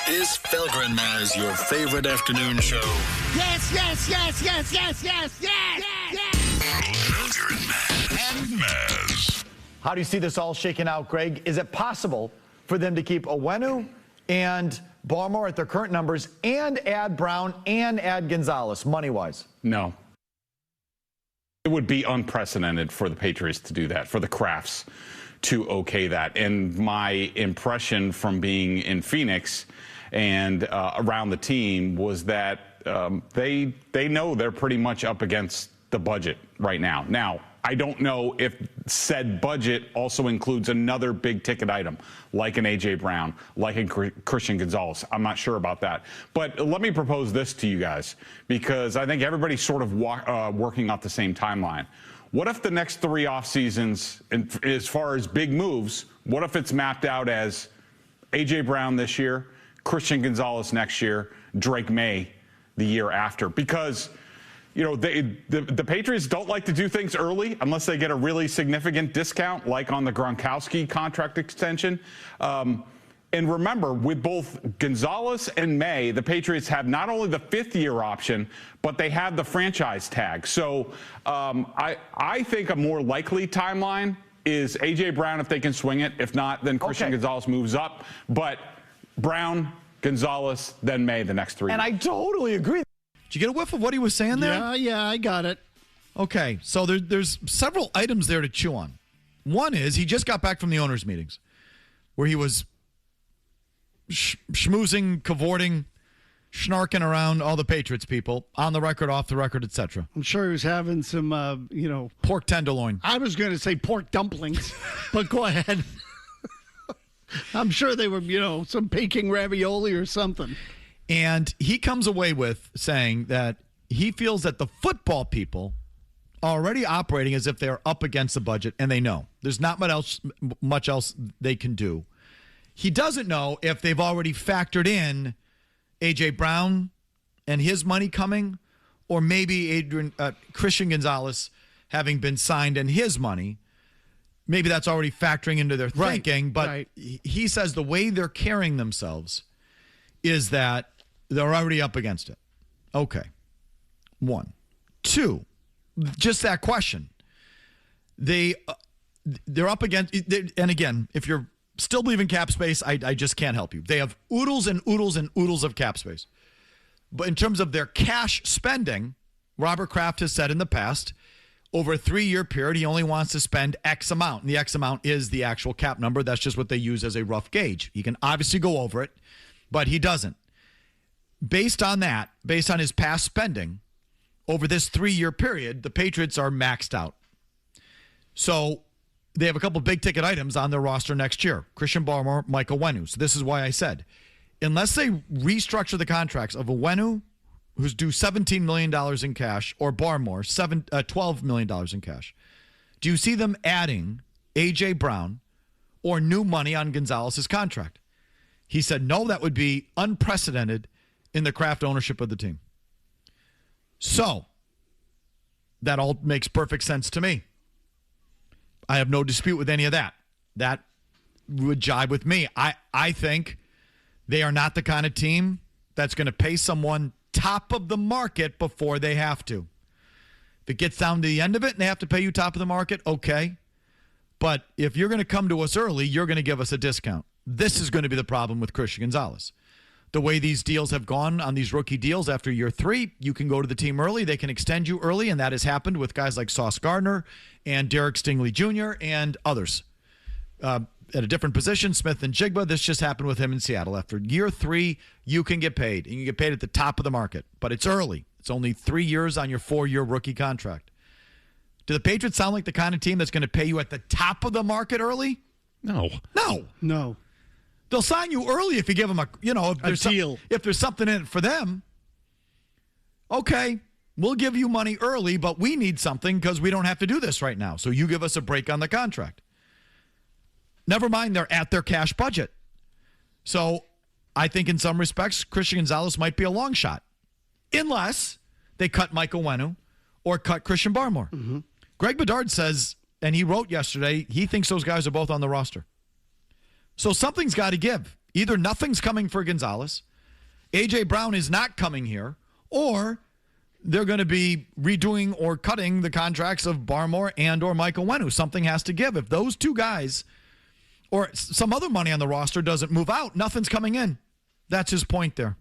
Is Felger and Mazz your favorite afternoon show? Yes, yes, yes, yes, yes, yes, yes, yes. Felger and Mazz. How do you see this all shaking out, Greg? Is it possible for them to keep Onwenu and Barmore at their current numbers and add Brown and add Gonzalez, money-wise? No. It would be unprecedented for the Patriots to do that, for the Crafts to okay that. And my impression from being in Phoenix and around the team was that they know they're pretty much up against the budget right now. Now, I don't know if said budget also includes another big ticket item like an A.J. Brown, like a Christian Gonzalez. I'm not sure about that. But let me propose this to you guys, because I think everybody's sort of working off the same timeline. What if the next 3 off seasons, as far as big moves, what if it's mapped out as A.J. Brown this year, Christian Gonzalez next year, Drake Maye the year after? Because you know, the Patriots don't like to do things early unless they get a really significant discount, like on the Gronkowski contract extension. And remember, with both Gonzalez and Maye, the Patriots have not only the 5th-year option, but they have the franchise tag. So I think a more likely timeline is A.J. Brown if they can swing it. If not, then Christian Gonzalez moves up. But Brown, Gonzalez, then Maye the next 3 And years. I totally agree. Did you get a whiff of what he was saying there? Yeah, I got it. Okay, so there's several items there to chew on. One is he just got back from the owners' meetings where he was schmoozing, cavorting, snarking around all the Patriots people, on the record, off the record, etc. I'm sure he was having some, pork tenderloin. I was going to say pork dumplings, but go ahead. I'm sure they were, some Peking ravioli or something. And he comes away with saying that he feels that the football people are already operating as if they're up against the budget, and they know. There's not much else they can do. He doesn't know if they've already factored in A.J. Brown and his money coming, or maybe Christian Gonzalez having been signed and his money. Maybe that's already factoring into their thinking. But he says the way they're carrying themselves is that they're already up against it. Okay. 1. 2, just that question. They're up against, and again, if you're still believing cap space, I just can't help you. They have oodles and oodles and oodles of cap space. But in terms of their cash spending, Robert Kraft has said in the past, over a 3-year period, he only wants to spend X amount. And the X amount is the actual cap number. That's just what they use as a rough gauge. He can obviously go over it, but he doesn't. Based on that, based on his past spending, over this 3-year period, the Patriots are maxed out. So they have a couple big ticket items on their roster next year. Christian Barmore, Michael Onwenu. So this is why I said, unless they restructure the contracts of Onwenu, who's due $17 million in cash, or Barmore, $12 million in cash, do you see them adding A.J. Brown or new money on Gonzalez's contract? He said, no, that would be unprecedented in the Kraft ownership of the team. So, that all makes perfect sense to me. I have no dispute with any of that. That would jibe with me. I think they are not the kind of team that's going to pay someone top of the market before they have to. If it gets down to the end of it and they have to pay you top of the market, okay. But if you're going to come to us early, you're going to give us a discount. This is going to be the problem with Christian Gonzalez. The way these deals have gone on these rookie deals after year 3, you can go to the team early. They can extend you early, and that has happened with guys like Sauce Gardner and Derek Stingley Jr. and others. At a different position, Smith and Jigba, this just happened with him in Seattle. After year 3, you can get paid, and you get paid at the top of the market. But it's early. It's only 3 years on your 4-year rookie contract. Do the Patriots sound like the kind of team that's going to pay you at the top of the market early? No. No. They'll sign you early if you give them a deal. If there's something in it for them. Okay, we'll give you money early, but we need something because we don't have to do this right now. So you give us a break on the contract. Never mind, they're at their cash budget. So I think in some respects, Christian Gonzalez might be a long shot. Unless they cut Michael Onwenu or cut Christian Barmore. Mm-hmm. Greg Bedard says, and he wrote yesterday, he thinks those guys are both on the roster. So something's got to give. Either nothing's coming for Gonzalez, A.J. Brown is not coming here, or they're going to be redoing or cutting the contracts of Barmore and or Michael Onwenu. Something has to give. If those two guys or some other money on the roster doesn't move out, nothing's coming in. That's his point there.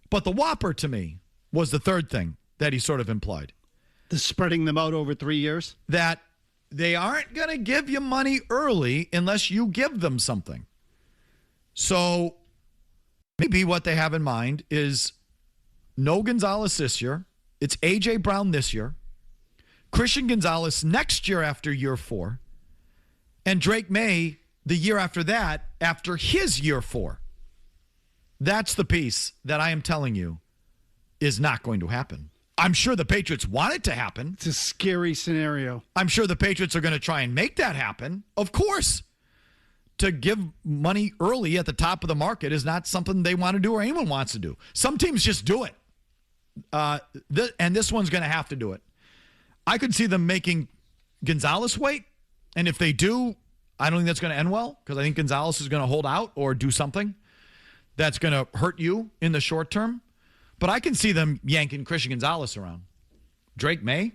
But the whopper to me was the third thing that he sort of implied. The spreading them out over 3 years? That they aren't going to give you money early unless you give them something. So maybe what they have in mind is no Gonzalez this year. It's A.J. Brown this year. Christian Gonzalez next year after year 4. And Drake Maye the year after that after his year 4. That's the piece that I am telling you is not going to happen. I'm sure the Patriots want it to happen. It's a scary scenario. I'm sure the Patriots are going to try and make that happen. Of course. To give money early at the top of the market is not something they want to do or anyone wants to do. Some teams just do it. And this one's going to have to do it. I could see them making Gonzalez wait. And if they do, I don't think that's going to end well because I think Gonzalez is going to hold out or do something that's going to hurt you in the short term. But I can see them yanking Christian Gonzalez around. Drake Maye?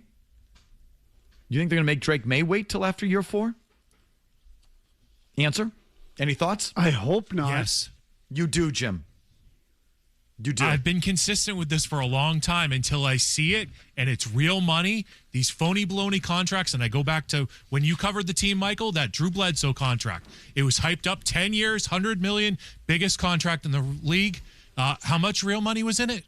You think they're going to make Drake Maye wait till after year 4? Answer? Any thoughts? I hope not. Yes. You do, Jim. You do. I've been consistent with this for a long time until I see it, and it's real money. These phony baloney contracts, and I go back to when you covered the team, Michael, that Drew Bledsoe contract. It was hyped up 10 years, $100 million, biggest contract in the league. How much real money was in it?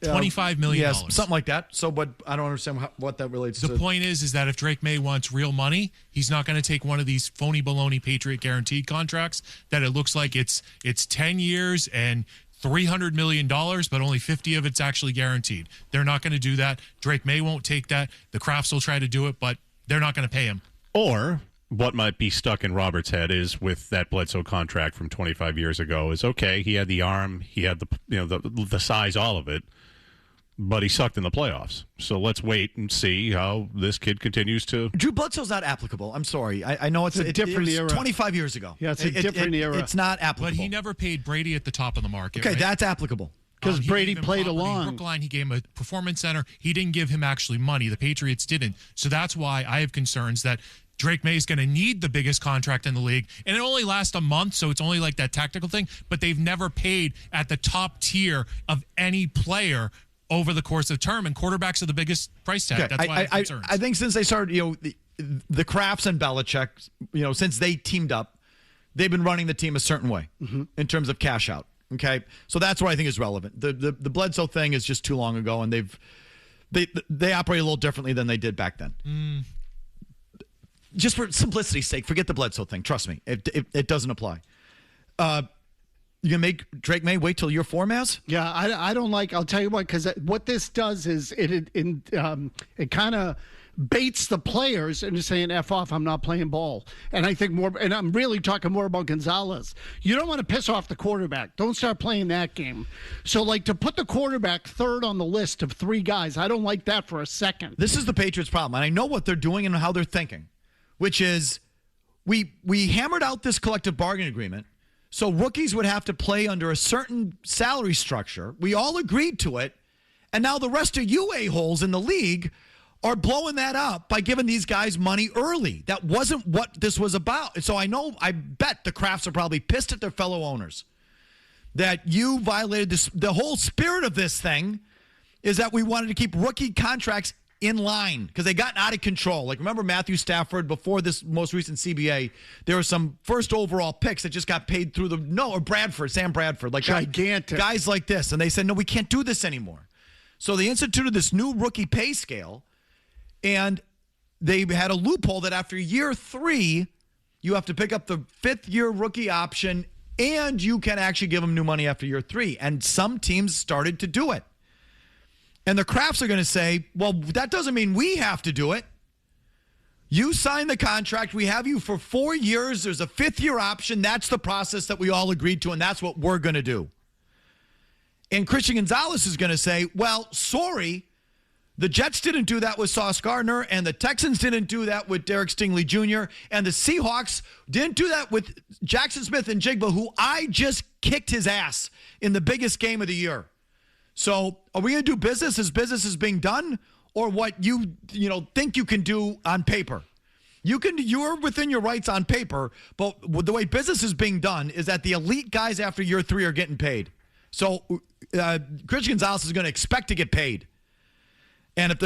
$25 million. Yes, something like that. So, but I don't understand what that relates to. The point is that if Drake Maye wants real money, he's not going to take one of these phony baloney Patriot guaranteed contracts that it looks like it's 10 years and $300 million, but only 50 of it's actually guaranteed. They're not going to do that. Drake Maye won't take that. The Crafts will try to do it, but they're not going to pay him. Or what might be stuck in Robert's head is with that Bledsoe contract from 25 years ago is, okay, he had the arm, he had the size, all of it, but he sucked in the playoffs. So let's wait and see how this kid continues to. Drew Bledsoe's not applicable. I'm sorry. I know it's a different era. 25 years ago. Yeah, it's a different era. It's not applicable. But he never paid Brady at the top of the market. Okay, right? That's applicable. Because Brady played property, along. Brookline, he gave him a performance center. He didn't give him actually money. The Patriots didn't. So that's why I have concerns that Drake Maye is going to need the biggest contract in the league. And it only lasts a month, so it's only like that tactical thing. But they've never paid at the top tier of any player over the course of term, and quarterbacks are the biggest price tag. Okay. That's why I have concerns. I think since they started, the Crafts and Belichick, since they teamed up, they've been running the team a certain way in terms of cash out. Okay, so that's what I think is relevant. The Bledsoe thing is just too long ago, and they operate a little differently than they did back then. Just for simplicity's sake, forget the Bledsoe thing. Trust me, it doesn't apply. You gonna make Drake Maye wait till year 4, Mazz? Yeah, I don't like. I'll tell you what, because what this does is it kind of baits the players into saying "F off, I'm not playing ball." And I think more, and I'm really talking more about Gonzalez. You don't want to piss off the quarterback. Don't start playing that game. So, to put the quarterback third on the list of 3 guys, I don't like that for a second. This is the Patriots' problem, and I know what they're doing and how they're thinking, which is we hammered out this collective bargain agreement. So rookies would have to play under a certain salary structure. We all agreed to it. And now the rest of you a-holes in the league are blowing that up by giving these guys money early. That wasn't what this was about. So I bet the Crafts are probably pissed at their fellow owners that you violated this. The whole spirit of this thing is that we wanted to keep rookie contracts in line because they got out of control. Remember Matthew Stafford before this most recent CBA? There were some first overall picks that just got paid through Sam Bradford, gigantic guys like this, and they said no, we can't do this anymore. So they instituted this new rookie pay scale, and they had a loophole that after year 3, you have to pick up the 5th-year rookie option, and you can actually give them new money after year 3. And some teams started to do it. And the Crafts are going to say, well, that doesn't mean we have to do it. You signed the contract. We have you for 4 years. There's a 5th-year option. That's the process that we all agreed to, and that's what we're going to do. And Christian Gonzalez is going to say, well, sorry, The Jets didn't do that with Sauce Gardner, and the Texans didn't do that with Derek Stingley Jr., and the Seahawks didn't do that with Jackson Smith and Jigba, who I just kicked his ass in the biggest game of the year. So are we going to do business as business is being done, or what you think you can do on paper? You're within your rights on paper, but the way business is being done is that the elite guys after year 3 are getting paid. So Christian Gonzalez is going to expect to get paid. And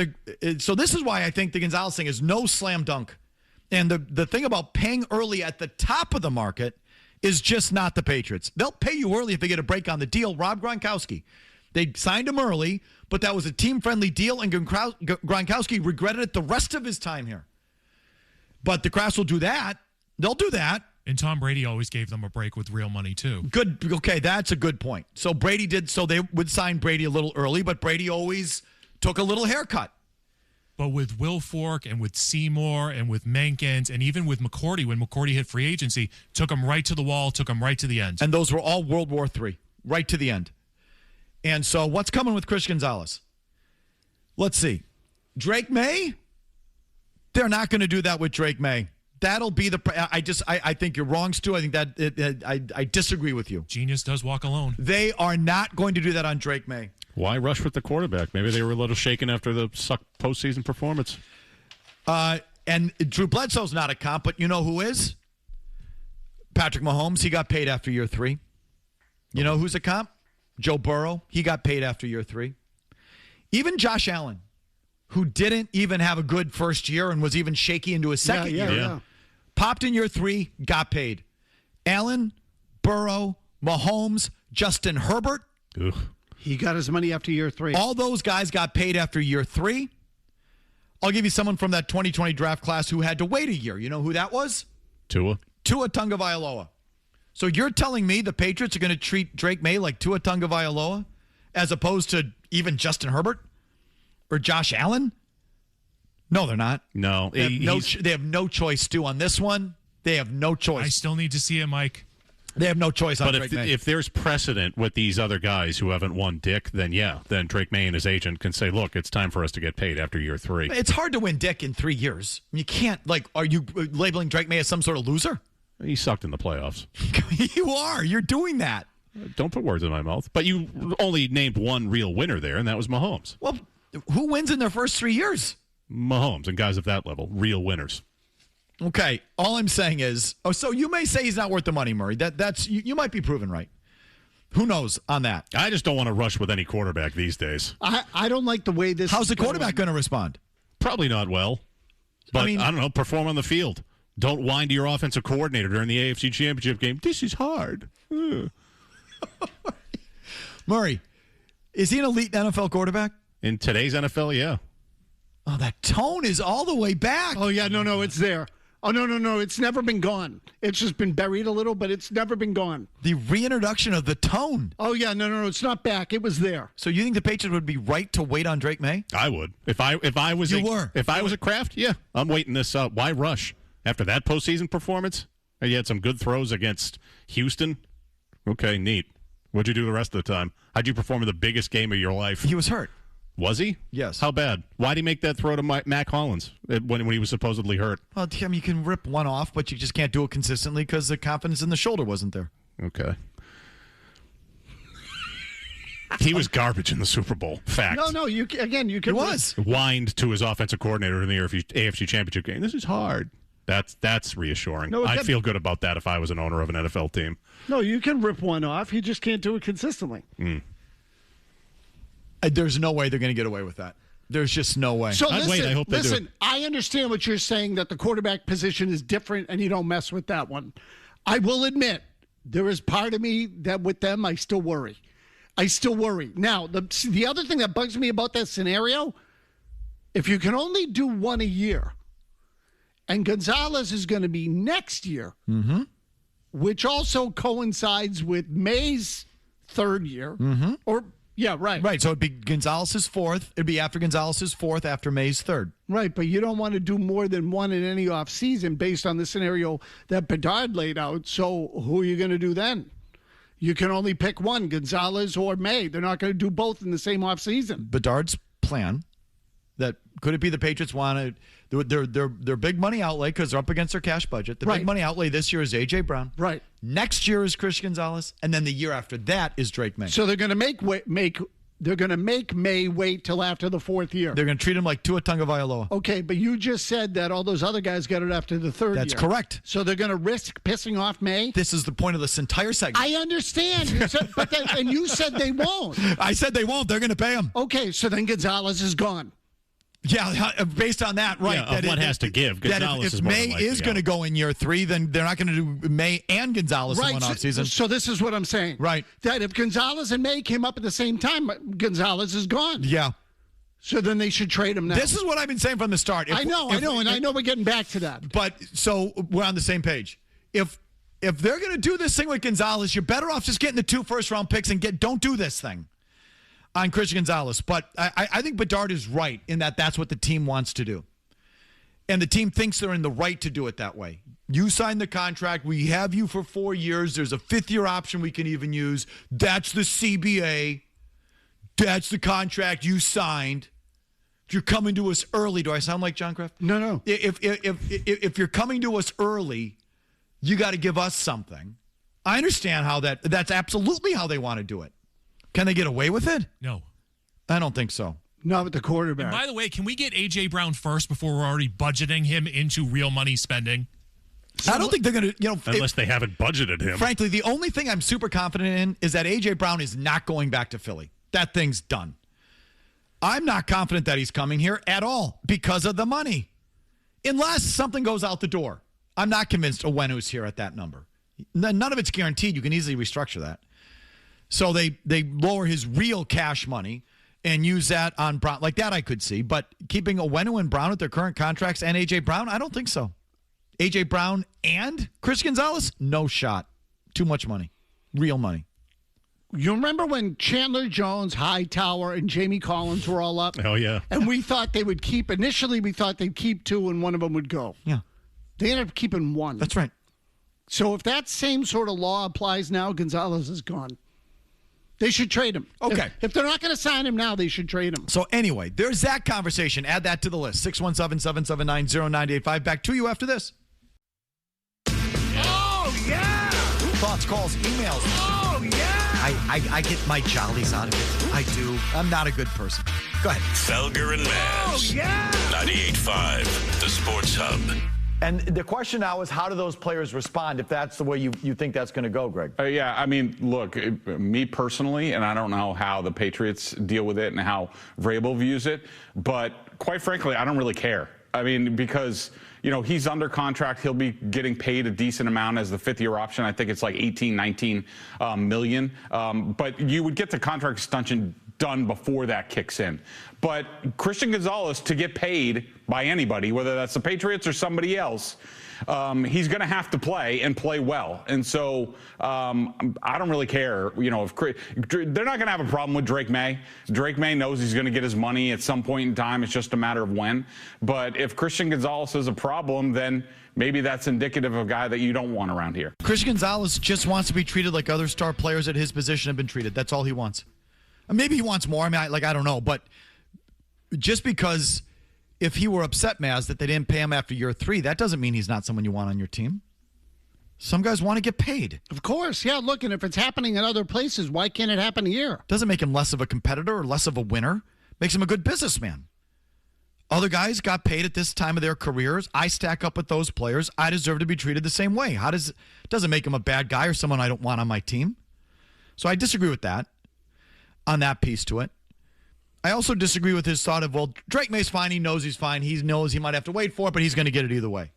so this is why I think the Gonzalez thing is no slam dunk. And the thing about paying early at the top of the market is just not the Patriots. They'll pay you early if they get a break on the deal. Rob Gronkowski, they signed him early, but that was a team-friendly deal, and Gronkowski regretted it the rest of his time here. But the Crafts will do that. They'll do that. And Tom Brady always gave them a break with real money, too. Good. Okay, that's a good point. So Brady did, so they would sign Brady a little early, but Brady always took a little haircut. But with Will Fork and with Seymour and with Menkins and even with McCourty, when McCourty hit free agency, took him right to the wall, took him right to the end. And those were all World War III, right to the end. And so what's coming with Christian Gonzalez? Let's see. Drake Maye? They're not going to do that with Drake Maye. That'll be I think you're wrong, Stu. I think that I disagree with you. Genius does walk alone. They are not going to do that on Drake Maye. Why rush with the quarterback? Maybe they were a little shaken after the postseason performance. And Drew Bledsoe's not a comp, but you know who is? Patrick Mahomes. He got paid after year 3. You know who's a comp? Joe Burrow. He got paid after year 3. Even Josh Allen, who didn't even have a good first year and was even shaky into his second year, popped in year 3, got paid. Allen, Burrow, Mahomes, Justin Herbert. Ugh. He got his money after year 3. All those guys got paid after year 3. I'll give you someone from that 2020 draft class who had to wait a year. You know who that was? Tua Tagovailoa. So you're telling me the Patriots are going to treat Drake Maye like Tua Tagovailoa as opposed to even Justin Herbert or Josh Allen? No, they're not. No. They have no choice, Stu, on this one. They have no choice. I still need to see it, Mike. They have no choice on Drake Maye. But if there's precedent with these other guys who haven't won dick, then Drake Maye and his agent can say, look, it's time for us to get paid after year 3. It's hard to win dick in 3 years. You can't, are you labeling Drake Maye as some sort of loser? He sucked in the playoffs. You are. You're doing that. Don't put words in my mouth. But you only named one real winner there, and that was Mahomes. Well, who wins in their first 3 years? Mahomes and guys of that level, real winners. Okay, all I'm saying is, so you may say he's not worth the money, Murray. That's you might be proven right. Who knows on that? I just don't want to rush with any quarterback these days. I don't like the way this. How's the quarterback going to respond? Probably not well. But I don't know. Perform on the field. Don't whine to your offensive coordinator during the AFC Championship game. This is hard. Murray, is he an elite NFL quarterback? In today's NFL, yeah. Oh, that tone is all the way back. Oh, yeah, no, it's there. Oh, no, it's never been gone. It's just been buried a little, but it's never been gone. The reintroduction of the tone. Oh, yeah, no, it's not back. It was there. So you think the Patriots would be right to wait on Drake Maye? I would. If I was a Kraft, yeah, I'm waiting this up. Why rush? After that postseason performance, you had some good throws against Houston. Okay, neat. What'd you do the rest of the time? How'd you perform in the biggest game of your life? He was hurt. Was he? Yes. How bad? Why'd he make that throw to Mac Hollins when he was supposedly hurt? Well, Tim, you can rip one off, but you just can't do it consistently because the confidence in the shoulder wasn't there. Okay. He was garbage in the Super Bowl. Fact. No, you can. He was. Whined to his offensive coordinator in the AFC Championship game. This is hard. That's reassuring. No, I'd feel good about that if I was an owner of an NFL team. No, you can rip one off. You just can't do it consistently. There's no way they're going to get away with that. There's just no way. So I hope they do. I understand what you're saying, that the quarterback position is different and you don't mess with that one. I will admit, there is part of me that with them, I still worry. Now, the other thing that bugs me about that scenario, if you can only do one a year, and Gonzalez is going to be next year, which also coincides with Maye's third year, Yeah, right. Right, so it'd be Gonzalez's fourth. It'd be after Gonzalez's fourth, after Maye's third. Right, but you don't want to do more than one in any offseason based on the scenario that Bedard laid out. So who are you going to do then? You can only pick one, Gonzalez or Maye. They're not going to do both in the same offseason. Bedard's plan That could it be the Patriots want to their big money outlay because they're up against their cash budget. The big money outlay this year is A.J. Brown. Right. Next year is Christian Gonzalez, and then the year after that is Drake Maye. So they're going to make May wait till after the fourth year. They're going to treat him like Tua Tagovailoa. Okay, but you just said that all those other guys got it after the third year. That's correct. So they're going to risk pissing off May? This is the point of this entire segment. I understand. And you said they won't. I said they won't. They're going to pay him. Okay, so then Gonzalez is gone. Yeah, based on that, right. Yeah, that what has to give. Gonzalez if is more May likely, is going to go in year 3, then they're not going to do May and Gonzalez in one offseason. So this is what I'm saying. Right. That if Gonzalez and May came up at the same time, Gonzalez is gone. Yeah. So then they should trade him now. This is what I've been saying from the start. I know, and I know we're getting back to that. But so we're on the same page. If they're going to do this thing with Gonzalez, you're better off just getting the 2 first-round picks and don't do this thing on Christian Gonzalez. But I think Bedard is right in that that's what the team wants to do. And the team thinks they're in the right to do it that way. You signed the contract. We have you for 4 years. There's a 5th-year option we can even use. That's the CBA. That's the contract you signed. If you're coming to us early, do I sound like John Kraft? No. If you're coming to us early, you got to give us something. I understand how that's absolutely how they want to do it. Can they get away with it? No. I don't think so. Not with the quarterback. And by the way, can we get A.J. Brown first before we're already budgeting him into real money spending? I don't think they're going to, unless they haven't budgeted him. Frankly, the only thing I'm super confident in is that A.J. Brown is not going back to Philly. That thing's done. I'm not confident that he's coming here at all because of the money. Unless something goes out the door. I'm not convinced Owenu's here at that number. None of it's guaranteed. You can easily restructure that. So they lower his real cash money and use that on Brown. Like that I could see. But keeping Owenu and Brown at their current contracts and A.J. Brown, I don't think so. A.J. Brown and Chris Gonzalez? No shot. Too much money. Real money. You remember when Chandler Jones, Hightower, and Jamie Collins were all up? Oh, yeah. And we thought they would keep, initially we thought they'd keep 2 and one of them would go. Yeah. They ended up keeping 1. That's right. So if that same sort of law applies now, Gonzalez is gone. They should trade him. Okay. If they're not going to sign him now, they should trade him. So anyway, there's that conversation. Add that to the list. 617-779-0985. Back to you after this. Oh, yeah. Thoughts, calls, emails. Oh, yeah. I get my jollies out of it. I do. I'm not a good person. Go ahead. Felger and Mazz. Oh, yeah. 98.5, the Sports Hub. And the question now is, how do those players respond if that's the way you think that's going to go, Greg? Yeah, I mean, look, me personally, and I don't know how the Patriots deal with it and how Vrabel views it, but quite frankly, I don't really care. I mean, because, he's under contract. He'll be getting paid a decent amount as the 5th-year option. I think it's like 19 million. But you would get the contract extension done before that kicks in. But Christian Gonzalez, to get paid by anybody, whether that's the Patriots or somebody else, he's going to have to play and play well. And so I don't really care. If they're not going to have a problem with Drake Maye. Drake Maye knows he's going to get his money at some point in time. It's just a matter of when. But if Christian Gonzalez is a problem, then maybe that's indicative of a guy that you don't want around here. Christian Gonzalez just wants to be treated like other star players at his position have been treated. That's all he wants. Maybe he wants more. I mean, I don't know. But just because if he were upset, Mazz, that they didn't pay him after year 3, that doesn't mean he's not someone you want on your team. Some guys want to get paid. Of course. Yeah, look, and if it's happening in other places, why can't it happen here? Doesn't make him less of a competitor or less of a winner. Makes him a good businessman. Other guys got paid at this time of their careers. I stack up with those players. I deserve to be treated the same way. Doesn't make him a bad guy or someone I don't want on my team. So I disagree with that. On that piece to it. I also disagree with his thought of, well, Drake Maye's fine. He knows he's fine. He knows he might have to wait for it, but he's going to get it either way.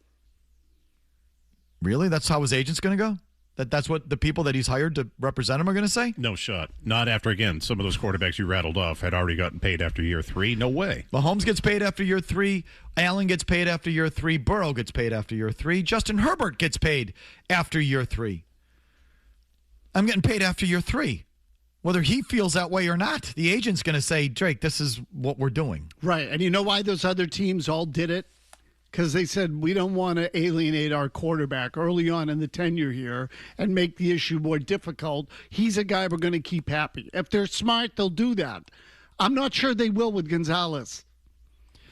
Really? That's how his agent's going to go? That's what the people that he's hired to represent him are going to say? No shot. Not after, again, some of those quarterbacks you rattled off had already gotten paid after year 3. No way. Mahomes gets paid after year 3. Allen gets paid after year 3. Burrow gets paid after year 3. Justin Herbert gets paid after year 3. I'm getting paid after year 3. Whether he feels that way or not, the agent's going to say, Drake, this is what we're doing. Right. And you know why those other teams all did it? Because they said, we don't want to alienate our quarterback early on in the tenure here and make the issue more difficult. He's a guy we're going to keep happy. If they're smart, they'll do that. I'm not sure they will with Gonzalez.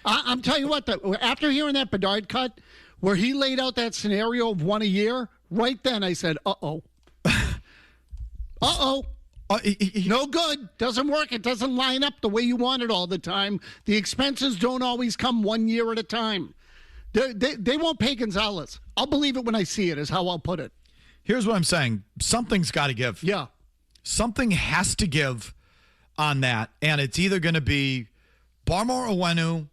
I'm telling you what, after hearing that Bedard cut, where he laid out that scenario of one a year, right then I said, uh-oh. Uh-oh. No good. Doesn't work. It doesn't line up the way you want it all the time. The expenses don't always come 1 year at a time. They won't pay Gonzalez. I'll believe it when I see it, is how I'll put it. Here's what I'm saying. Something's got to give. Yeah. Something has to give on that, and it's either going to be Barmore Owenu,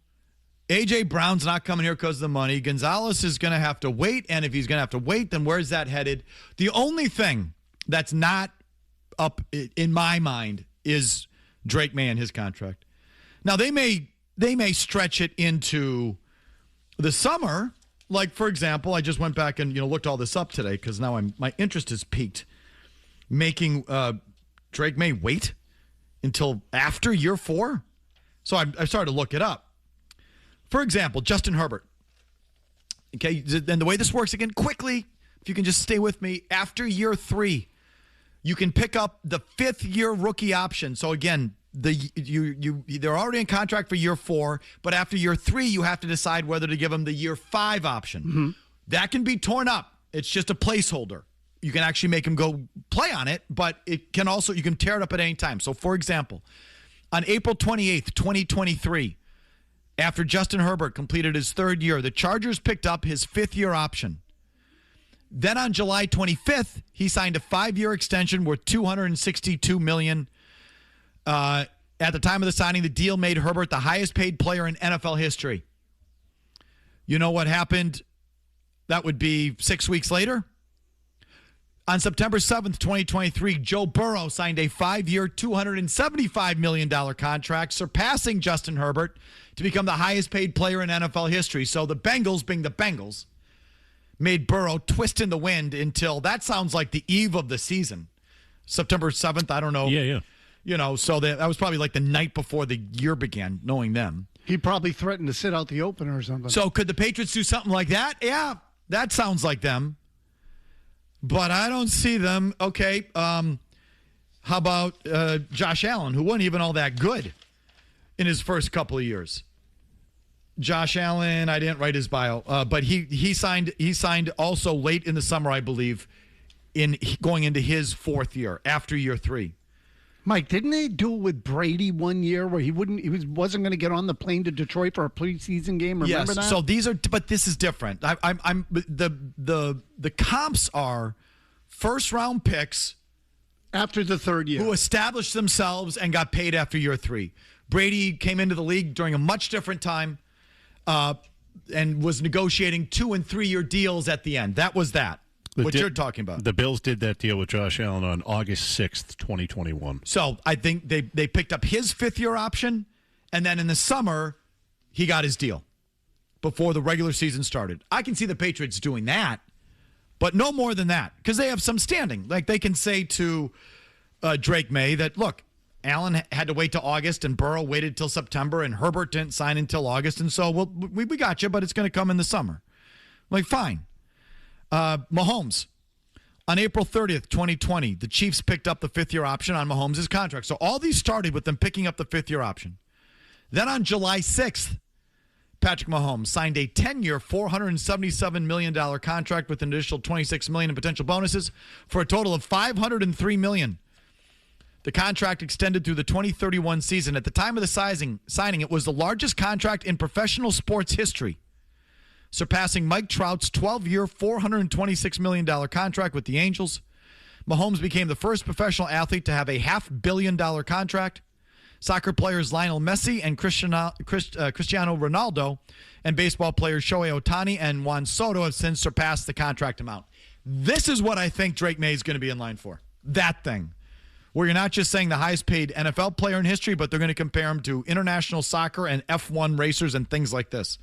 A.J. Brown's not coming here because of the money. Gonzalez is going to have to wait, and if he's going to have to wait, then where's that headed? The only thing that's not up in my mind is Drake Maye and his contract. Now, they may stretch it into the summer. Like, for example, I just went back and looked all this up today because now my interest is piqued. Making Drake Maye wait until after year 4. So I started to look it up. For example, Justin Herbert. Okay, and the way this works, again, quickly, if you can just stay with me, after year 3, you can pick up the 5th-year rookie option. So again, they're already in contract for year 4, but after year 3, you have to decide whether to give them the year 5 option. Mm-hmm. That can be torn up. It's just a placeholder. You can actually make him go play on it, but it can also, you can tear it up at any time. So, for example, on April 28th, 2023, after Justin Herbert completed his 3rd year, the Chargers picked up his 5th-year option. Then on July 25th, he signed a 5-year extension worth $262 million. At the time of the signing, the deal made Herbert the highest-paid player in NFL history. You know what happened? That would be 6 weeks later. On September 7th, 2023, Joe Burrow signed a 5-year, $275 million contract, surpassing Justin Herbert to become the highest-paid player in NFL history. So the Bengals, being the Bengals, made Burrow twist in the wind until that sounds like the eve of the season. September 7th, I don't know. Yeah. So that was probably like the night before the year began, knowing them. He probably threatened to sit out the opener or something. So could the Patriots do something like that? Yeah, that sounds like them. But I don't see them. Okay, how about Josh Allen, who wasn't even all that good in his first couple of years? Josh Allen, I didn't write his bio, but he signed also late in the summer, I believe, in going into his 4th year after year 3. Mike, didn't they do it with Brady 1 year where he wasn't going to get on the plane to Detroit for a preseason game? Remember that? So but this is different. I'm the comps are first round picks after the 3rd year who established themselves and got paid after year 3. Brady came into the league during a much different time. And was negotiating 2- and 3-year deals at the end. That was that. What you're talking about. The Bills did that deal with Josh Allen on August 6th, 2021. So I think they picked up his 5th-year option, and then in the summer, he got his deal before the regular season started. I can see the Patriots doing that, but no more than that because they have some standing. Like they can say to Drake Maye that, look, Allen had to wait till August, and Burrow waited till September, and Herbert didn't sign until August, and so we got you, but it's going to come in the summer. Like, fine. Mahomes. On April 30th, 2020, the Chiefs picked up the 5th-year option on Mahomes' contract. So all these started with them picking up the 5th-year option. Then on July 6th, Patrick Mahomes signed a 10-year, $477 million contract with an additional $26 million in potential bonuses for a total of $503 million. The contract extended through the 2031 season. At the time of the signing, it was the largest contract in professional sports history, surpassing Mike Trout's 12-year, $426 million contract with the Angels. Mahomes became the first professional athlete to have a $500 million contract. Soccer players Lionel Messi and Cristiano Ronaldo and baseball players Shohei Ohtani and Juan Soto have since surpassed the contract amount. This is what I think Drake Maye is going to be in line for. That thing. Where you're not just saying the highest paid NFL player in history, but they're going to compare him to international soccer and F1 racers and things like this.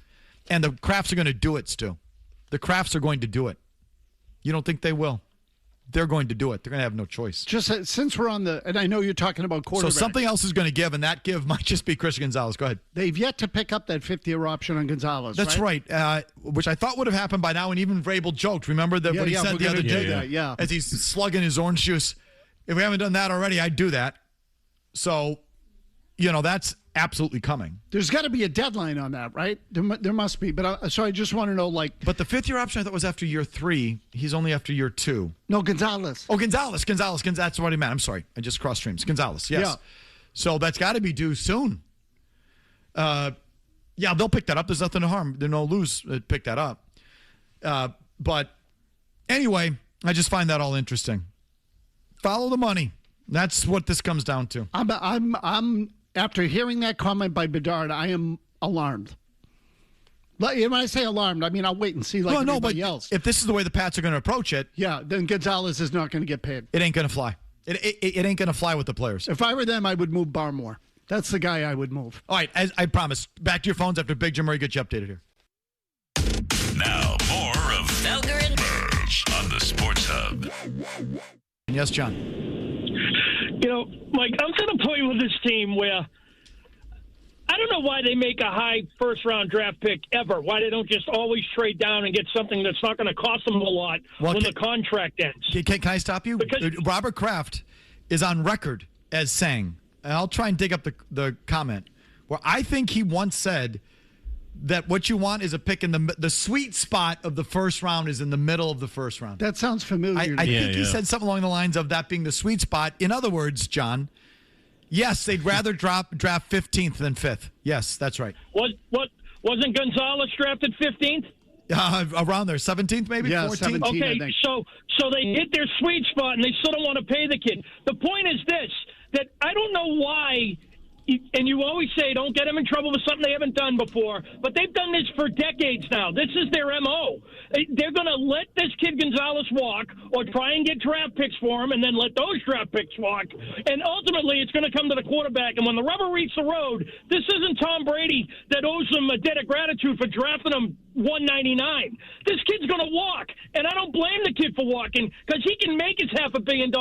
And the Crafts are going to do it, Stu. The Crafts are going to do it. You don't think they will? They're going to do it. They're going to have no choice. Just since we're on and I know you're talking about quarterback. So something else is going to give, and that give might just be Christian Gonzalez. Go ahead. They've yet to pick up that 5th-year option on Gonzalez. That's right. Which I thought would have happened by now, and even Vrabel joked. Remember what he said the other day? As he's slugging his orange juice. If we haven't done that already, I'd do that. So, that's absolutely coming. There's got to be a deadline on that, right? There must be. But so I just want to know, like. But the fifth-year option I thought was after year 3. He's only after year 2. No, Gonzalez. Oh, Gonzalez. That's what I meant. I'm sorry. I just crossed streams. Gonzalez, yes. Yeah. So that's got to be due soon. Yeah, they'll pick that up. There's nothing to harm. There's no lose. Pick that up. But anyway, I just find that all interesting. Follow the money. That's what this comes down to. I'm after hearing that comment by Bedard, I am alarmed. When I say alarmed, I mean I'll wait and see like everybody else. If this is the way the Pats are going to approach it, yeah, then Gonzalez is not going to get paid. It ain't going to fly. It ain't going to fly with the players. If I were them, I would move Barmore. That's the guy I would move. All right, as I promise. Back to your phones after Big Jim Murray gets you updated here. Now, more of Felger and Maye on the Sports Hub. Yes, John. You know, Mike, I'm to the point with this team where I don't know why they make a high first-round draft pick ever. Why they don't just always trade down and get something that's not going to cost them a lot when the contract ends. Can I stop you? Because Robert Kraft is on record as saying, and I'll try and dig up the comment, where I think he once said that what you want is a pick in the sweet spot of the first round is in the middle of the first round. That sounds familiar. I think he said something along the lines of that being the sweet spot. In other words, John, yes, they'd rather draft 15th than 5th. Yes, that's right. Wasn't Gonzalez drafted 15th? Around there, 17th maybe? Yeah, 14th? 17th. Okay, so they hit their sweet spot and they still don't want to pay the kid. The point is this, that I don't know why, and you always say don't get them in trouble with something they haven't done before, but they've done this for decades now. This is their MO. They're going to let this kid Gonzalez walk or try and get draft picks for him and then let those draft picks walk. And ultimately, it's going to come to the quarterback. And when the rubber meets the road, this isn't Tom Brady that owes them a debt of gratitude for drafting him 199. This kid's going to walk. And I don't blame the kid for walking because he can make his $500 million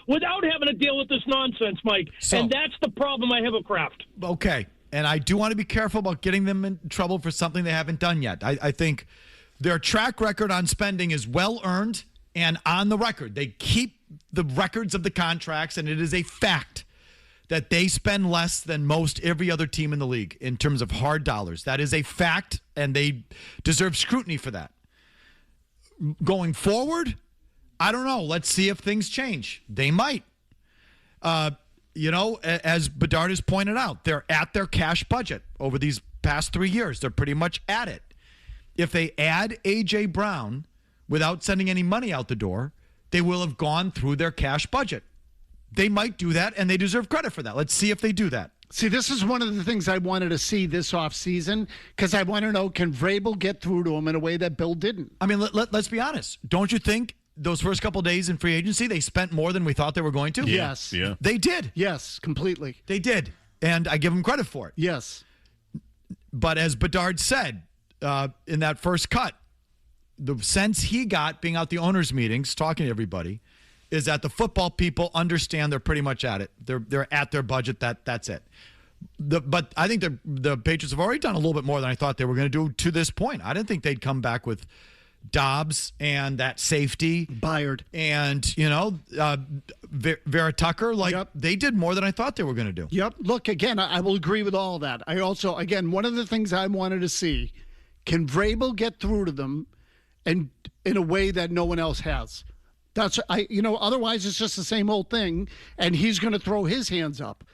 without having to deal with this nonsense, Mike. And that's the problem I have with Kraft. Okay. And I do want to be careful about getting them in trouble for something they haven't done yet. I think their track record on spending is well earned and on the record. They keep the records of the contracts, and it is a fact that they spend less than most every other team in the league in terms of hard dollars. That is a fact, and they deserve scrutiny for that. Going forward, I don't know. Let's see if things change. They might. As Bedard has pointed out, they're at their cash budget over these past 3 years. They're pretty much at it. If they add A.J. Brown without sending any money out the door, they will have gone through their cash budget. They might do that, and they deserve credit for that. Let's see if they do that. See, this is one of the things I wanted to see this offseason because I want to know, can Vrabel get through to him in a way that Bill didn't? I mean, let's be honest. Don't you think those first couple of days in free agency, they spent more than we thought they were going to? Yes. Yeah. They did. Yes, completely. They did. And I give them credit for it. Yes. But as Bedard said in that first cut, the sense he got being out the owners' meetings, talking to everybody, is that the football people understand they're pretty much at it. They're at their budget. That's it. But I think the Patriots have already done a little bit more than I thought they were going to do to this point. I didn't think they'd come back with Dobbs and that safety. Byard. And, Vera Tucker. They did more than I thought they were going to do. Yep. Look, again, I will agree with all that. I also, again, one of the things I wanted to see, can Vrabel get through to them and in a way that no one else has? Otherwise it's just the same old thing, and he's going to throw his hands up.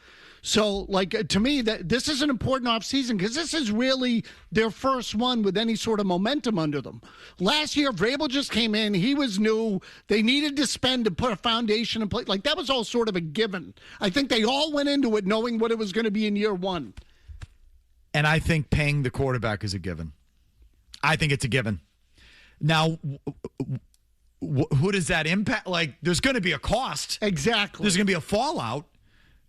So, to me, this is an important offseason because this is really their first one with any sort of momentum under them. Last year, Vrabel just came in. He was new. They needed to spend to put a foundation in place. That was all sort of a given. I think they all went into it knowing what it was going to be in year one. And I think paying the quarterback is a given. I think it's a given. Now, who does that impact? There's going to be a cost. Exactly. There's going to be a fallout.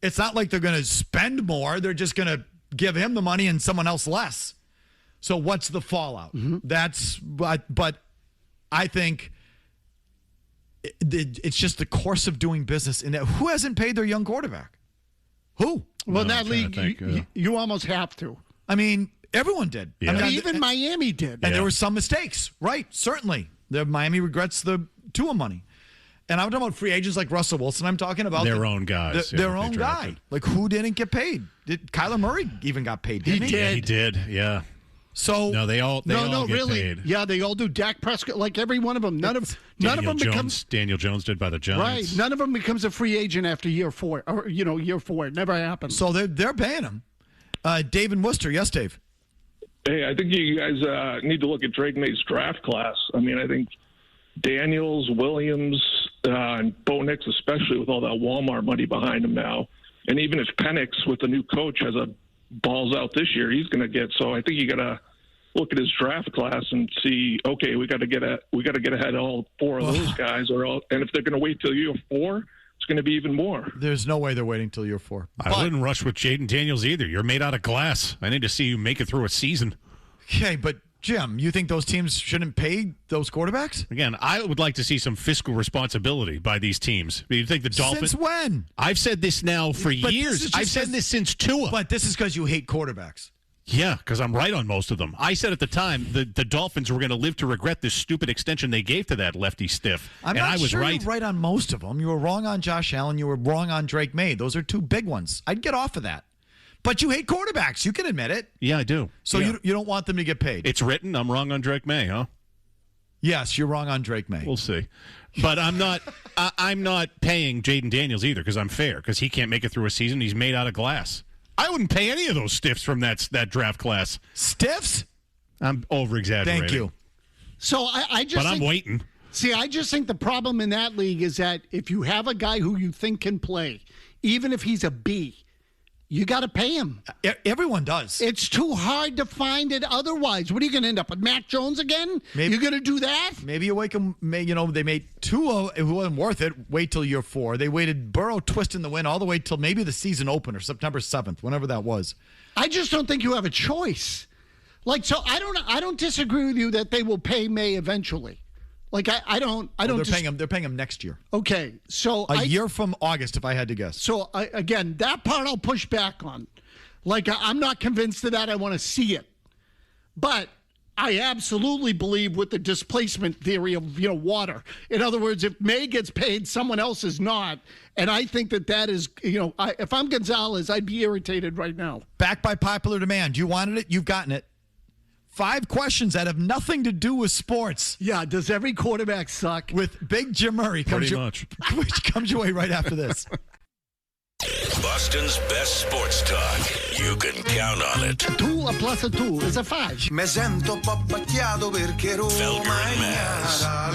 It's not like they're going to spend more. They're just going to give him the money and someone else less. So what's the fallout? Mm-hmm. But I think it's just the course of doing business. In that, who hasn't paid their young quarterback? Who? Well, that league, you almost have to. I mean, everyone did. Yeah. Even Miami did. And there were some mistakes, right? Certainly. Miami regrets the Tua money. And I'm talking about free agents like Russell Wilson. I'm talking about their own guys. Their own guy. Like, who didn't get paid? Did Kyler Murray even got paid? Didn't he? Yeah, he did. Yeah. So no, they all get paid. Yeah, they all do. Dak Prescott, like every one of them. None of them becomes Daniel Jones did by the Giants. Right. None of them becomes a free agent after year 4. Or year 4. It never happens. So they're paying him. Dave in Worcester. Yes, Dave. Hey, I think you guys need to look at Drake Maye's draft class. I mean, I think Daniels, Williams, and Bo Nix, especially with all that Walmart money behind him now, and even if Penix with the new coach has a balls out this year, he's going to get. So I think you got to look at his draft class and see. Okay, we got to get ahead of all 4 of those guys, and if they're going to wait till year 4, it's going to be even more. There's no way they're waiting till year 4. I wouldn't rush with Jaden Daniels either. You're made out of glass. I need to see you make it through a season. Okay, but Jim, you think those teams shouldn't pay those quarterbacks? Again, I would like to see some fiscal responsibility by these teams. You think the Dolphins? Since when? I've said this now for years. I've said this since Tua. But this is because you hate quarterbacks. Yeah, because I'm right on most of them. I said at the time the Dolphins were going to live to regret this stupid extension they gave to that lefty stiff. I was right. You're right on most of them. You were wrong on Josh Allen. You were wrong on Drake Maye. Those are 2 big ones. I'd get off of that. But you hate quarterbacks. You can admit it. Yeah, I do. So you don't want them to get paid. It's written. I'm wrong on Drake Maye, huh? Yes, you're wrong on Drake Maye. We'll see. But I'm not I'm not paying Jaden Daniels either because I'm fair because he can't make it through a season. He's made out of glass. I wouldn't pay any of those stiffs from that draft class. Stiffs? I'm over-exaggerating. Thank you. So I just I'm waiting. See, I just think the problem in that league is that if you have a guy who you think can play, even if he's a B, you got to pay him. Everyone does. It's too hard to find it otherwise. What are you going to end up with, Mac Jones again? Maybe, you're going to do that? Maybe you wake them. They made Tua, who wasn't worth it, wait till year 4. They waited Burrow twisting the wind all the way till maybe the season opener, September 7th, whenever that was. I just don't think you have a choice. So I don't disagree with you that they will pay May eventually. I don't. They're paying him next year. Okay, so a year from August, if I had to guess. So again, that part I'll push back on. I'm not convinced of that. I want to see it, but I absolutely believe with the displacement theory of water. In other words, if May gets paid, someone else is not, and I think that is if I'm Gonzalez, I'd be irritated right now. Back by popular demand. You wanted it, you've gotten it. 5 questions that have nothing to do with sports. Yeah, does every quarterback suck? With Big Jim Murray. Pretty much. Which comes your way right after this. Boston's best sports talk. You can count on it. 2 plus 2 is a 5. Me sento un po' abbacchiato perché Roma Felger and Mazz. I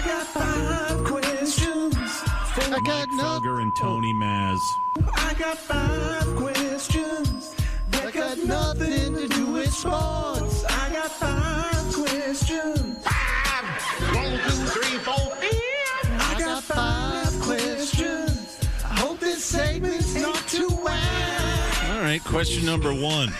got 5 questions. I got Felger and Tony Mazz. I got 5 questions that got nothing to do with sports. I got 5 questions. 1, 2, 3, 4, 5. I got 5 questions. I hope this segment's not too wide. All right, question number 1.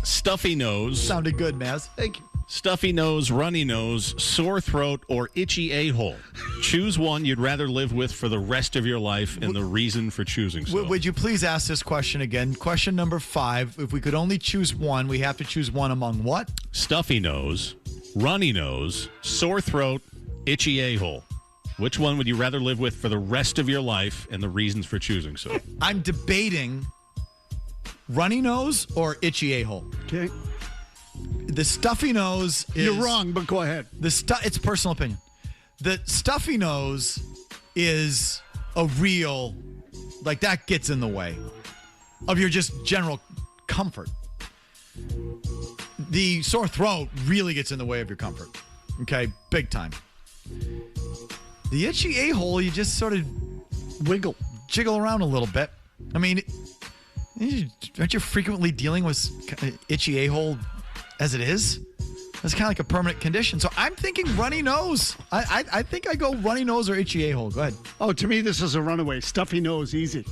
Stuffy nose. Sounded good, Mazz. Thank you. Stuffy nose, runny nose, sore throat, or itchy a-hole. Choose one you'd rather live with for the rest of your life and the reason for choosing so. Would you please ask this question again? Question number 5. If we could only choose one, we have to choose one among what? Stuffy nose, runny nose, sore throat, itchy a-hole. Which one would you rather live with for the rest of your life and the reasons for choosing so? I'm debating runny nose or itchy a-hole. Okay. The stuffy nose is... You're wrong, but go ahead. It's personal opinion. The stuffy nose is a real... that gets in the way of your just general comfort. The sore throat really gets in the way of your comfort. Okay? Big time. The itchy a-hole, you just sort of... Jiggle around a little bit. I mean, aren't you frequently dealing with itchy a-hole as it is? That's kind of like a permanent condition. So I'm thinking runny nose. I think I go runny nose or itchy a-hole. Go ahead. Oh, to me, this is a runaway. Stuffy nose, easy.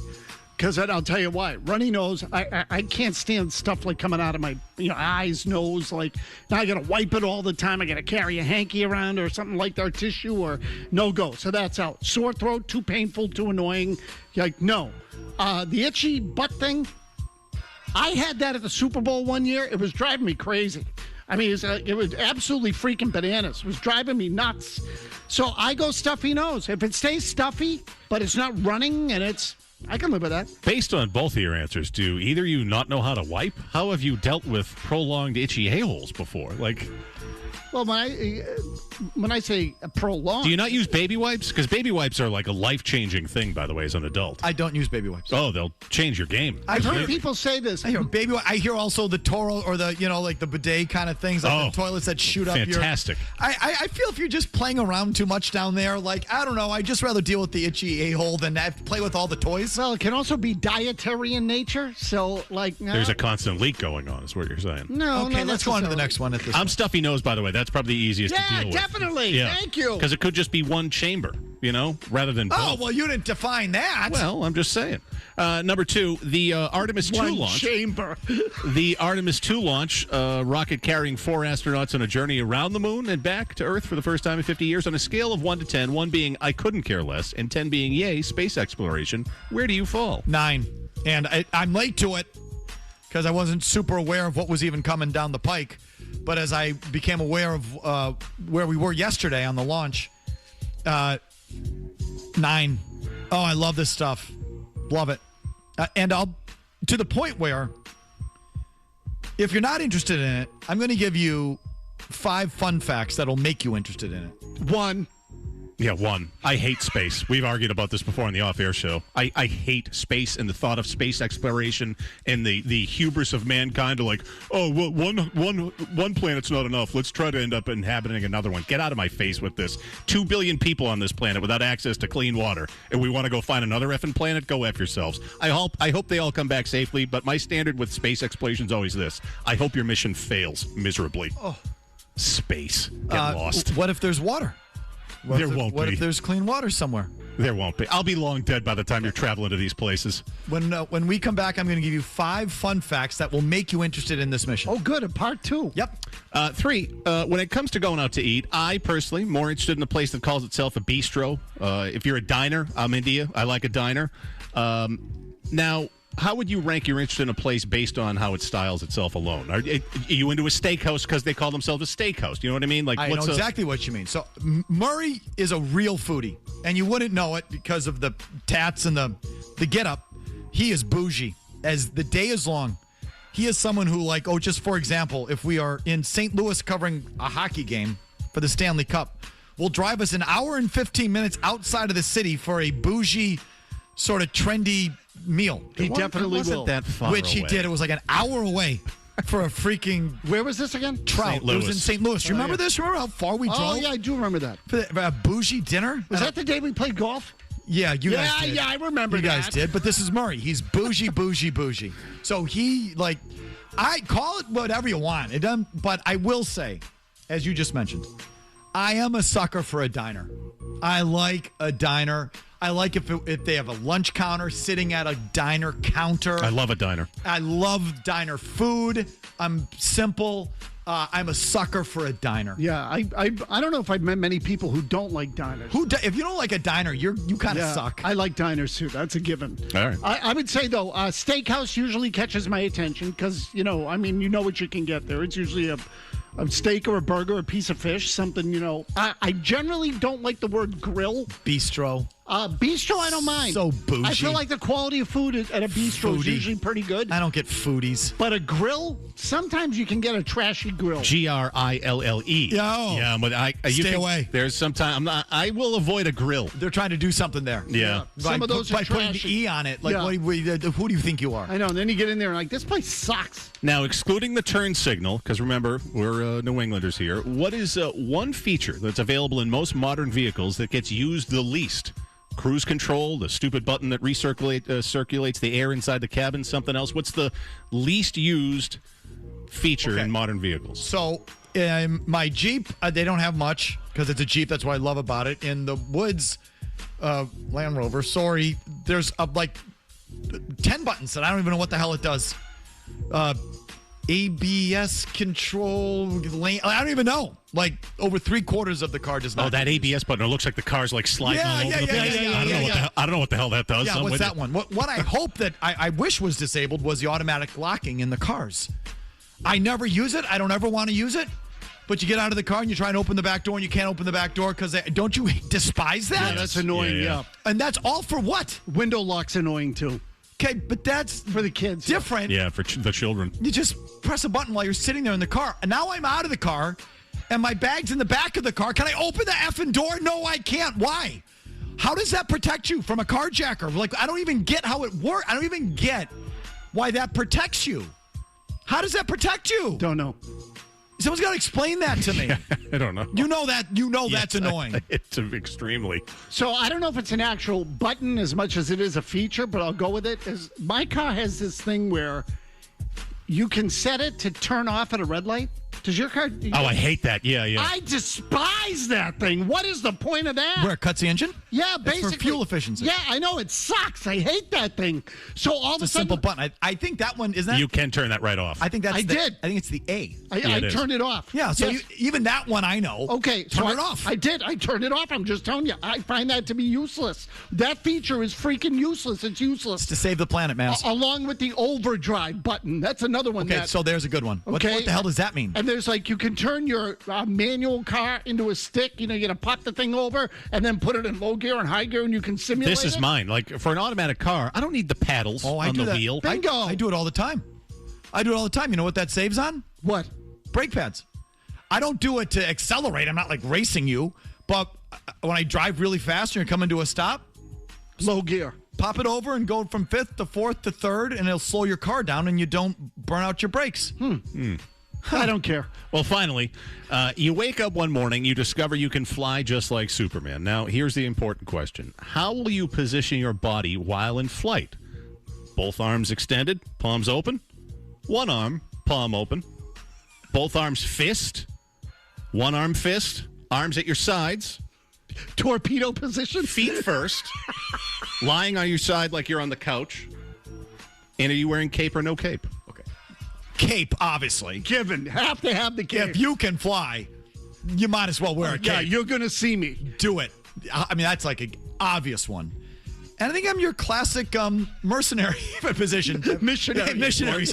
Because I'll tell you why. Runny nose, I can't stand stuff coming out of my eyes, nose. Now I got to wipe it all the time. I got to carry a hanky around or something like that, or tissue, or no go. So that's out. Sore throat, too painful, too annoying. No. The itchy butt thing, I had that at the Super Bowl one year. It was driving me crazy. I mean, it was absolutely freaking bananas. It was driving me nuts. So I go stuffy nose. If it stays stuffy, but it's not running and I can live with that. Based on both of your answers, do either of you not know how to wipe? How have you dealt with prolonged itchy a-holes before? Well, when I say prolonged, do you not use baby wipes? Because baby wipes are like a life-changing thing, by the way, as an adult. I don't use baby wipes. Oh, they'll change your game. I've heard people say this. I hear baby. I hear also the Toro or the like the bidet kind of things, like the toilets that shoot up. Fantastic. I feel if you're just playing around too much down there, I don't know. I just rather deal with the itchy a-hole than have to play with all the toys. Well, it can also be dietary in nature. So there's a constant leak going on. Is what you're saying? No. Okay, let's go on to the next one. I'm stuffy nose, by the way. That's probably the easiest to deal with. Definitely. Yeah. Thank you. Because it could just be one chamber, rather than both. Oh, well, you didn't define that. Well, I'm just saying. Number 2, the Artemis 2 launch. Chamber. The Artemis 2 launch, rocket carrying 4 astronauts on a journey around the moon and back to Earth for the first time in 50 years on a scale of 1 to 10, 1 being I couldn't care less, and 10 being yay, space exploration. Where do you fall? 9. And I'm late to it because I wasn't super aware of what was even coming down the pike. But as I became aware of where we were yesterday on the launch, 9. Oh, I love this stuff. Love it. And I'll, to the point where, if you're not interested in it, I'm going to give you 5 fun facts that'll make you interested in it. 1. Yeah, 1. I hate space. We've argued about this before on the off-air show. I hate space and the thought of space exploration and the hubris of mankind to one planet's not enough. Let's try to end up inhabiting another one. Get out of my face with this. 2 billion people on this planet without access to clean water, and we want to go find another effing planet? Go F yourselves. I hope they all come back safely, but my standard with space exploration is always this. I hope your mission fails miserably. Oh. Space. Get lost. What if there's water? What if there's clean water somewhere? There won't be. I'll be long dead by the time you're traveling to these places. When we come back, I'm going to give you 5 fun facts that will make you interested in this mission. Oh, good. A part 2. Yep. 3, when it comes to going out to eat, I personally more interested in a place that calls itself a bistro. If you're a diner, I'm into you. I like a diner. Now, how would you rank your interest in a place based on how it styles itself alone? Are you into a steakhouse because they call themselves a steakhouse? You know what I mean? I know exactly what you mean. So Murray is a real foodie, and you wouldn't know it because of the tats and the get-up. He is bougie as the day is long. He is someone who, just for example, if we are in St. Louis covering a hockey game for the Stanley Cup, will drive us an hour and 15 minutes outside of the city for a bougie, sort of trendy meal. He definitely will. That far Which he away. did. It was like an hour away for a freaking... Where was this again? Trout. St. Louis. It was in St. Louis. You remember this? Remember how far we drove? Oh, yeah, I do remember that. For a bougie dinner? Was that the day we played golf? Yeah, you guys did. Yeah, I remember you that. You guys did, but this is Murray. He's bougie, bougie, bougie. So he, I call it whatever you want. It doesn't, but I will say, as you just mentioned, I am a sucker for a diner. I like a diner. I like if they have a lunch counter, sitting at a diner counter. I love a diner. I love diner food. I'm simple. I'm a sucker for a diner. Yeah, I don't know if I've met many people who don't like diners. If you don't like a diner, you kind of suck. I like diners too. That's a given. All right. I would say though, steakhouse usually catches my attention because you know what you can get there. It's usually a steak or a burger, a piece of fish, something. I generally don't like the word grill. Bistro. Bistro, I don't mind. So bougie. I feel like the quality of food at a bistro is usually pretty good. I don't get foodies. But a grill, sometimes you can get a trashy grill. Grille. Yeah, but stay away. There's sometimes I will avoid a grill. They're trying to do something there. Yeah. Some of those by are putting trashy. the E on it. Who do you think you are? I know. And then you get in there and this place sucks. Now, excluding the turn signal, because remember, we're New Englanders here, what is one feature that's available in most modern vehicles that gets used the least? Cruise control, the stupid button that circulates the air inside the cabin, something else. What's the least used feature in modern vehicles? So, my Jeep, they don't have much because it's a Jeep. That's what I love about it. In the woods, Land Rover, there's 10 buttons that I don't even know what the hell it does. ABS control lane. I don't even know. Over 3/4 of the car does not. Oh, that ABS button. It looks like the car's sliding all over the place. I don't know what the hell that does. Yeah, what's that one? What I hope that I wish was disabled was the automatic locking in the cars. I never use it. I don't ever want to use it. But you get out of the car and you try and open the back door and you can't open the back door because don't you despise that? Yeah, that's annoying, yeah. And that's all for what? Window lock's annoying, too. Okay, but that's for the kids. Different. Yeah, for the children. You just press a button while you're sitting there in the car. And now I'm out of the car and my bag's in the back of the car. Can I open the effing door? No, I can't. Why? How does that protect you from a carjacker? Like, I don't even get how it works. I don't even get why that protects you. How does that protect you? Don't know. Someone's got to explain that to me. I don't know. You know that. That's annoying. It's extremely. So I don't know if it's an actual button as much as it is a feature, but I'll go with it. My car has this thing where you can set it to turn off at a red light. Does your car? Oh, I hate that. Yeah. I despise that thing. What is the point of that? Where it cuts the engine? Yeah, It's basically. for fuel efficiency. Yeah, I know. It sucks. I hate that thing. So all of a It's a sudden. simple button. I think that one is that. You can turn that right off. I think that's. I did. I think it's the A. I turned it off. Yeah. So Yes. even that one I know. Okay, turn so it off. I did. I turned it off. I'm just telling you. I find that to be useless. That feature is freaking useless. It's useless. It's to save the planet, man. Along with the overdrive button. That's another one. Okay, so there's a good one. What the hell does that mean? And there's like you can turn your manual car into a stick. You know, you got to pop the thing over and then put it in low gear and high gear, and you can simulate This is it. mine. Like for an automatic car, I don't need the paddles on the wheel. Bingo. I do it all the time. You know what that saves on? What? Brake pads. I don't do it to accelerate. I'm not like racing you. But when I drive really fast and you're coming to a stop, low gear. Pop it over and go from 5th to 4th to 3rd, and it'll slow your car down and you don't burn out your brakes. I don't care. Well, finally, you wake up one morning, you discover you can fly just like Superman. Now, here's the important question. How will you position your body while in flight? Both arms extended, palms open. One arm, palm open. Both arms fist. One arm fist. Arms at your sides. Torpedo position. Feet first. Lying on your side like you're on the couch. And are you wearing cape or no cape? Okay. Cape, obviously. Given. Have to have the cape. If you can fly, you might as well wear a cape. Yeah, you're going to see me. Do it. I mean, that's like an obvious one. And I think I'm your classic mercenary position. Missionary. Missionary.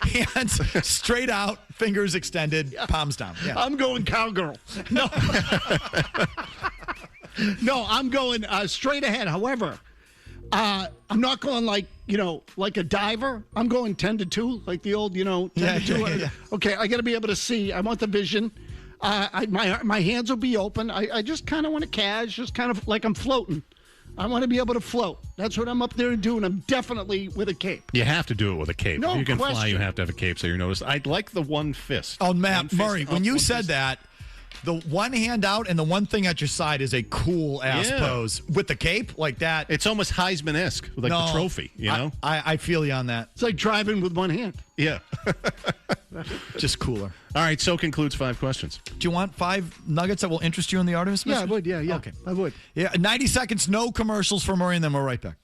Hands straight out, fingers extended, palms down. Yeah. I'm going cowgirl. No. No, I'm going straight ahead. However, I'm not going like a diver. I'm going 10 to 2, like the old, 10 to 2. Yeah. Okay, I got to be able to see. I want the vision. My hands will be open. I just kind of want to just kind of like I'm floating. I want to be able to float. That's what I'm up there doing. I'm definitely with a cape. You have to do it with a cape. No if you can fly, question. you have to have a cape so you're noticed. I'd like the one fist. Oh, Matt, One fist Murray, up, when you one said fist- that, the one hand out and the one thing at your side is a cool-ass pose. With the cape, like that. It's almost Heisman-esque, like the trophy, you know? I feel you on that. It's like driving with one hand. Yeah. Just cooler. All right, so concludes 5 questions. Do you want 5 nuggets that will interest you in the Artemis Yeah, mission? I would. Yeah. Okay. I would. Yeah, 90 seconds, no commercials for Murray, and then we're right back.